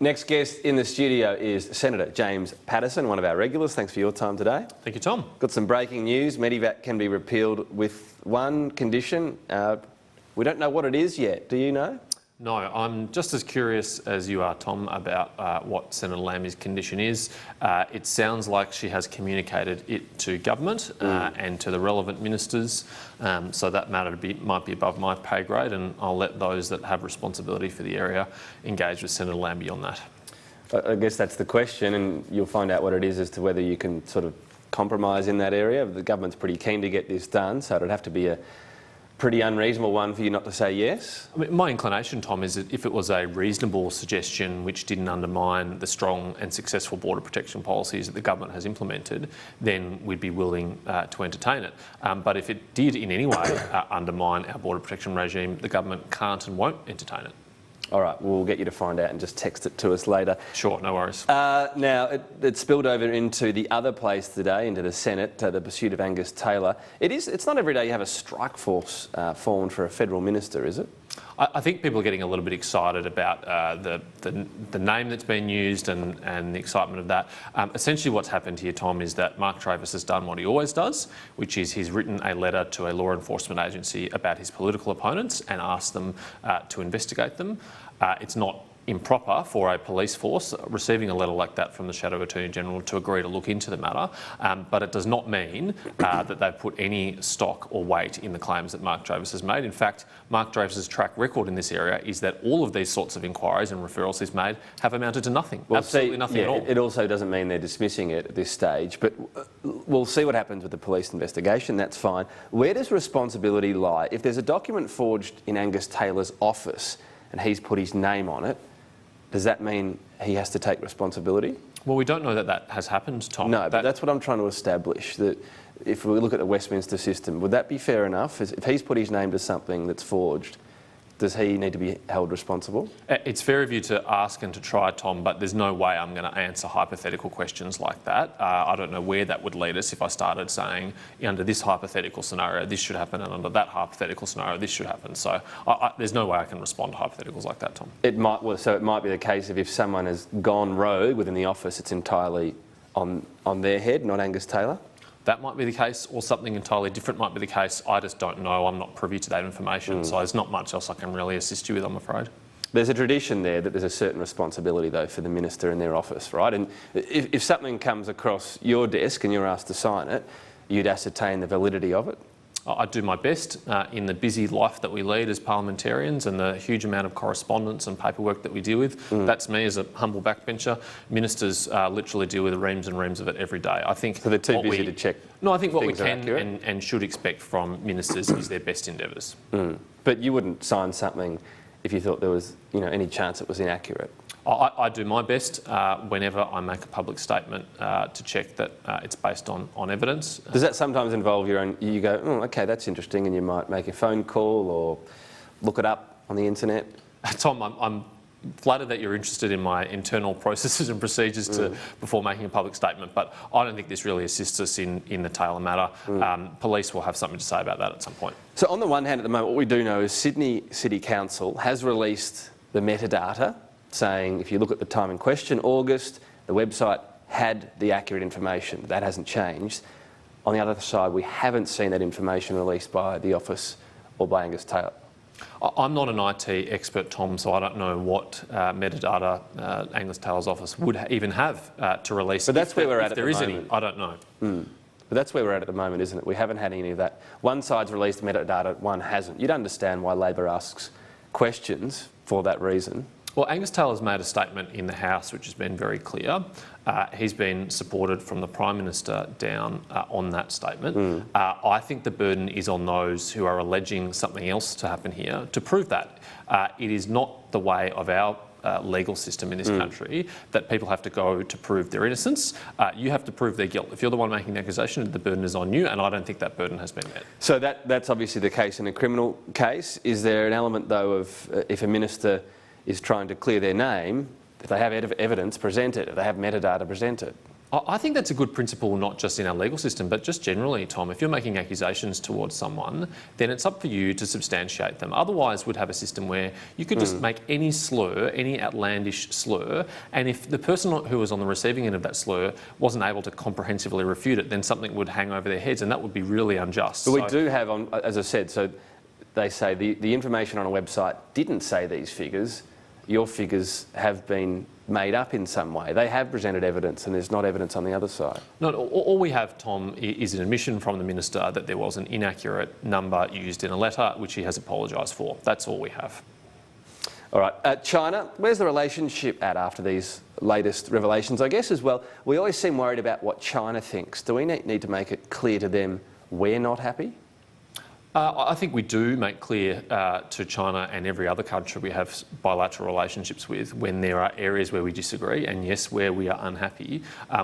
Next guest in the studio is Senator James Paterson, one of our regulars. Thanks for your time today. Thank you, Tom. Got some breaking news. Medevac can be repealed with one condition. We don't know what it is yet. Do you know? No, I'm just as curious as you are, Tom, about what Senator Lammy's condition is. It sounds like she has communicated it to government and to the relevant ministers, so that matter might be above my pay grade, and I'll let those that have responsibility for the area engage with Senator Lammy on that. I guess that's the question, and you'll find out what it is as to whether you can sort of compromise in that area. The government's pretty keen to get this done, so it'd have to be a pretty unreasonable one for you not to say yes? I mean, my inclination, Tom, is that if it was a reasonable suggestion which didn't undermine the strong and successful border protection policies that the government has implemented, then we'd be willing to entertain it. But if it did in any way undermine our border protection regime, the government can't and won't entertain it. All right, we'll get you to find out and just text it to us later. Sure, no worries. Now, it spilled over into the other place today, into the Senate, the pursuit of Angus Taylor. It's not every day you have a strike force formed for a federal minister, is it? I think people are getting a little bit excited about the name that's been used and the excitement of that. Essentially what's happened here, Tom, is that Mark Travis has done what he always does, which is he's written a letter to a law enforcement agency about his political opponents and asked them to investigate them. It's not improper for a police force receiving a letter like that from the Shadow Attorney General to agree to look into the matter, but it does not mean that they've put any stock or weight in the claims that Mark Travis has made. In fact, Mark Travis's track record in this area is that all of these sorts of inquiries and referrals he's made have amounted to nothing, absolutely nothing at all. It also doesn't mean they're dismissing it at this stage, but we'll see what happens with the police investigation, that's fine. Where does responsibility lie? If there's a document forged in Angus Taylor's office and he's put his name on it, does that mean he has to take responsibility? Well, we don't know that that has happened, Tom. No, but that's what I'm trying to establish, that if we look at the Westminster system, would that be fair enough? If he's put his name to something that's forged, does he need to be held responsible? It's fair of you to ask and to try, Tom, but there's no way I'm going to answer hypothetical questions like that. I don't know where that would lead us if I started saying, under this hypothetical scenario, this should happen, and under that hypothetical scenario, this should happen. So there's no way I can respond to hypotheticals like that, Tom. So it might be the case of if someone has gone rogue within the office, it's entirely on their head, not Angus Taylor? That might be the case, or something entirely different might be the case. I just don't know. I'm not privy to that information, so there's not much else I can really assist you with, I'm afraid. There's a tradition there that there's a certain responsibility, though, for the minister in their office, right? And if something comes across your desk and you're asked to sign it, you'd ascertain the validity of it? I do my best in the busy life that we lead as parliamentarians and the huge amount of correspondence and paperwork that we deal with. That's me as a humble backbencher. Ministers literally deal with reams and reams of it every day. I think so they're too busy to check. No, I think what we can and should expect from ministers is their best endeavours. But you wouldn't sign something if you thought there was, any chance it was inaccurate? I do my best whenever I make a public statement to check that it's based on evidence. Does that sometimes involve your own, you go, oh, okay, that's interesting, and you might make a phone call or look it up on the internet? Tom, I'm flattered that you're interested in my internal processes and procedures before making a public statement, but I don't think this really assists us in the Taylor matter. Police will have something to say about that at some point. So on the one hand, at the moment, what we do know is Sydney City Council has released the metadata, saying if you look at the time in question, August, the website had the accurate information. That hasn't changed. On the other side, we haven't seen that information released by the office or by Angus Taylor. I'm not an IT expert, Tom, so I don't know what metadata Angus Taylor's office would even have to release. But that's where we're at the moment. If there is any, I don't know. But that's where we're at the moment, isn't it? We haven't had any of that. One side's released metadata, one hasn't. You'd understand why Labor asks questions for that reason. Well, Angus Taylor's made a statement in the House which has been very clear. He's been supported from the Prime Minister down on that statement. I think the burden is on those who are alleging something else to happen here to prove that. It is not the way of our legal system in this country that people have to go to prove their innocence. You have to prove their guilt. If you're the one making the accusation, the burden is on you, and I don't think that burden has been met. So that's obviously the case in a criminal case. Is there an element, though, of if a minister is trying to clear their name, if they have evidence, present it. If they have metadata, present it. I think that's a good principle, not just in our legal system, but just generally, Tom. If you're making accusations towards someone, then it's up for you to substantiate them. Otherwise, we'd have a system where you could just make any slur, any outlandish slur, and if the person who was on the receiving end of that slur wasn't able to comprehensively refute it, then something would hang over their heads, and that would be really unjust. But we do have, as I said, so they say the information on a website didn't say these figures. Your figures have been made up in some way. They have presented evidence and there's not evidence on the other side. No, all we have, Tom, is an admission from the Minister that there was an inaccurate number used in a letter, which he has apologised for. That's all we have. All right. China, where's the relationship at after these latest revelations? I guess as well, we always seem worried about what China thinks. Do we need to make it clear to them we're not happy? I think we do make clear to China and every other country we have bilateral relationships with when there are areas where we disagree, and yes, where we are unhappy,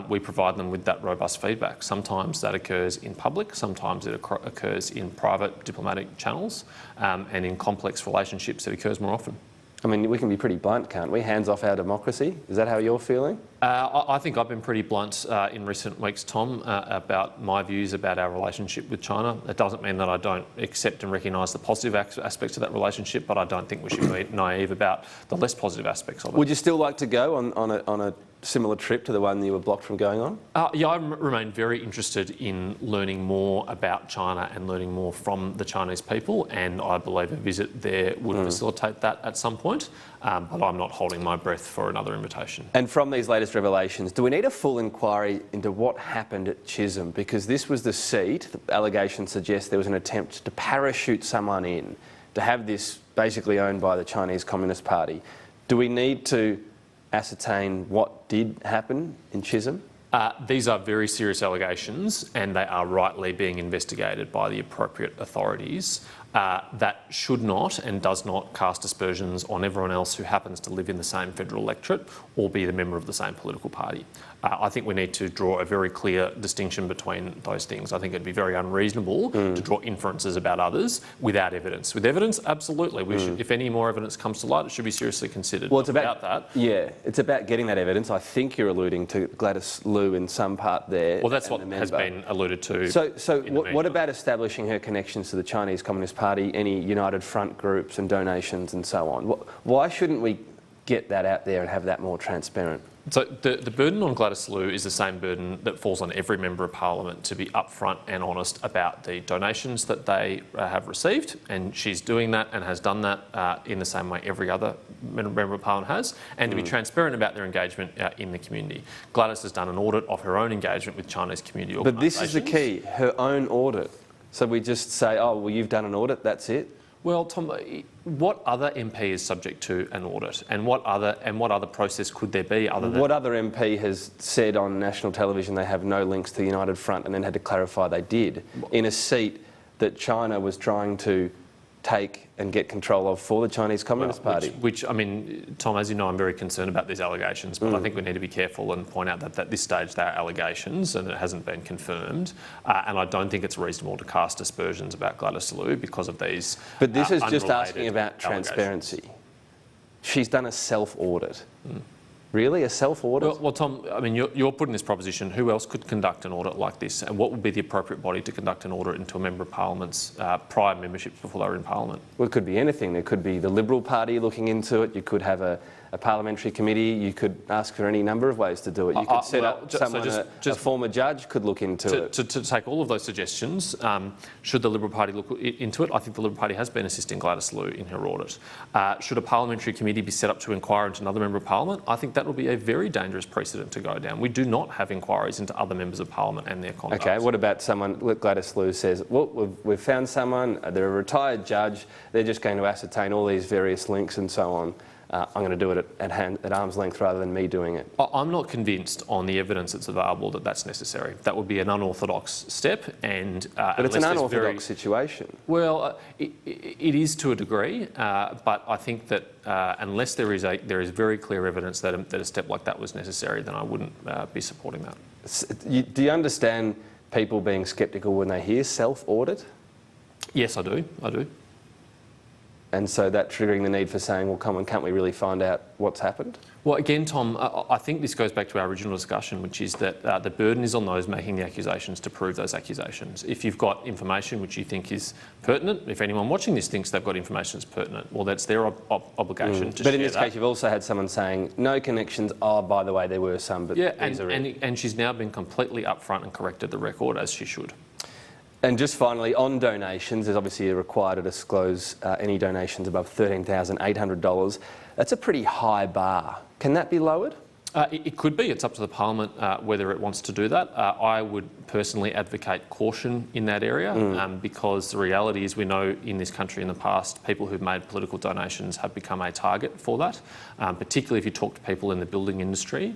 we provide them with that robust feedback. Sometimes that occurs in public, sometimes it occurs in private diplomatic channels, and in complex relationships it occurs more often. I mean, we can be pretty blunt, can't we? Hands off our democracy. Is that how you're feeling? I think I've been pretty blunt in recent weeks, Tom, about my views about our relationship with China. It doesn't mean that I don't accept and recognise the positive aspects of that relationship, but I don't think we should be naive about the less positive aspects of it. Would you still like to go on a similar trip to the one you were blocked from going on? Yeah, I remain very interested in learning more about China and learning more from the Chinese people, and I believe a visit there would facilitate that at some point, but I'm not holding my breath for another invitation. And from these latest revelations, do we need a full inquiry into what happened at Chisholm? Because this was the seat, the allegations suggest there was an attempt to parachute someone in, to have this basically owned by the Chinese Communist Party. Do we need to ascertain what did happen in Chisholm? These are very serious allegations, and they are rightly being investigated by the appropriate authorities. That should not and does not cast aspersions on everyone else who happens to live in the same federal electorate or be the member of the same political party. I think we need to draw a very clear distinction between those things. I think it'd be very unreasonable to draw inferences about others without evidence. With evidence, absolutely. We should, if any more evidence comes to light, it should be seriously considered. Well, it's about that. Yeah, it's about getting that evidence. I think you're alluding to Gladys Liu in some part there. Well, that's what has been alluded to. So what about establishing her connections to the Chinese Communist Party, any United Front groups and donations and so on? Why shouldn't we get that out there and have that more transparent? So the burden on Gladys Liu is the same burden that falls on every member of parliament to be upfront and honest about the donations that they have received, and she's doing that and has done that in the same way every other member of parliament has, and to be transparent about their engagement in the community. Gladys has done an audit of her own engagement with Chinese community organisations. But this is the key, her own audit. So we just say, oh, well, you've done an audit, that's it? Well, Tom, what other MP is subject to an audit, and what other process could there be other than... What other MP has said on national television they have no links to the United Front and then had to clarify they did, in a seat that China was trying to take and get control of for the Chinese Communist Party? Which, I mean, Tom, as you know, I'm very concerned about these allegations, but I think we need to be careful and point out that at this stage they are allegations and it hasn't been confirmed. And I don't think it's reasonable to cast aspersions about Gladys Liu because of these. But this is just asking about transparency. She's done a self-audit. Really? A self-audit? Well, Tom, I mean, you're putting this proposition, who else could conduct an audit like this? And what would be the appropriate body to conduct an audit into a member of Parliament's prior membership before they were in Parliament? Well, it could be anything. There could be the Liberal Party looking into it. You could have a parliamentary committee. You could ask for any number of ways to do it. You could set up someone, a former judge could look into it. To take all of those suggestions, should the Liberal Party look into it? I think the Liberal Party has been assisting Gladys Liu in her audit. Should a parliamentary committee be set up to inquire into another member of Parliament? I think that would be a very dangerous precedent to go down. We do not have inquiries into other members of Parliament and their conduct. Okay, what about someone, Gladys Liu says, well, we've found someone, they're a retired judge, they're just going to ascertain all these various links and so on. I'm going to do it at arm's length rather than me doing it. I'm not convinced on the evidence that's available that that's necessary. That would be an unorthodox step, and but it's an unorthodox situation. Well, it is to a degree, but I think that unless there is very clear evidence that a step like that was necessary, then I wouldn't be supporting that. Do you understand people being sceptical when they hear self-audit? Yes, I do. and so that triggering the need for saying, well, come on, can't we really find out what's happened? Well, again, Tom, I think this goes back to our original discussion, which is that the burden is on those making the accusations to prove those accusations. If you've got information which you think is pertinent, if anyone watching this thinks they've got information that's pertinent, well, that's their obligation to share that. But in this case, you've also had someone saying, no connections, oh, by the way, there were some, but yeah, these are it. And she's now been completely upfront and corrected the record, as she should. And just finally, on donations, there's obviously a requirement to disclose any donations above $13,800. That's a pretty high bar. Can that be lowered? It could be. It's up to the Parliament whether it wants to do that. I would personally advocate caution in that area because the reality is we know in this country in the past people who've made political donations have become a target for that. Particularly if you talk to people in the building industry,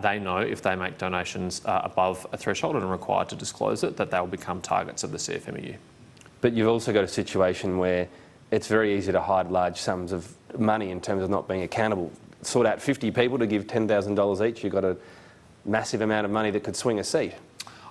they know if they make donations above a threshold and are required to disclose it, that they will become targets of the CFMEU. But you've also got a situation where it's very easy to hide large sums of money in terms of not being accountable. Sort out 50 people to give $10,000 each, you've got a massive amount of money that could swing a seat.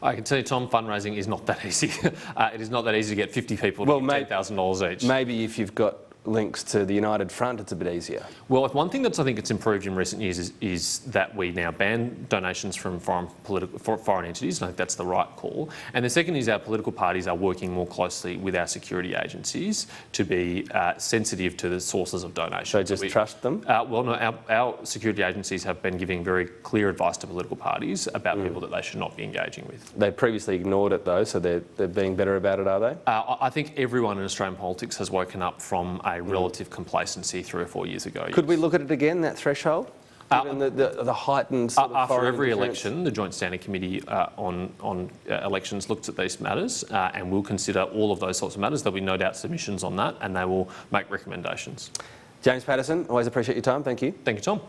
I can tell you, Tom, fundraising is not that easy. It is not that easy to get 50 people to give $10,000 each. Maybe if you've got links to the United Front, it's a bit easier. Well, one thing that's I think it's improved in recent years is that we now ban donations from foreign entities, and I think that's the right call. And the second is our political parties are working more closely with our security agencies to be sensitive to the sources of donations. So just trust them? Well, no, our security agencies have been giving very clear advice to political parties about people that they should not be engaging with. They previously ignored it though, so they're being better about it, are they? I think everyone in Australian politics has woken up from a relative complacency 3 or 4 years ago. Could we look at it again, that threshold? Given the heightened sort of after every interference? election, the Joint Standing Committee on elections looks at these matters and will consider all of those sorts of matters. There'll be no doubt submissions on that and they will make recommendations. James Paterson, always appreciate your time. Thank you. Thank you, Tom.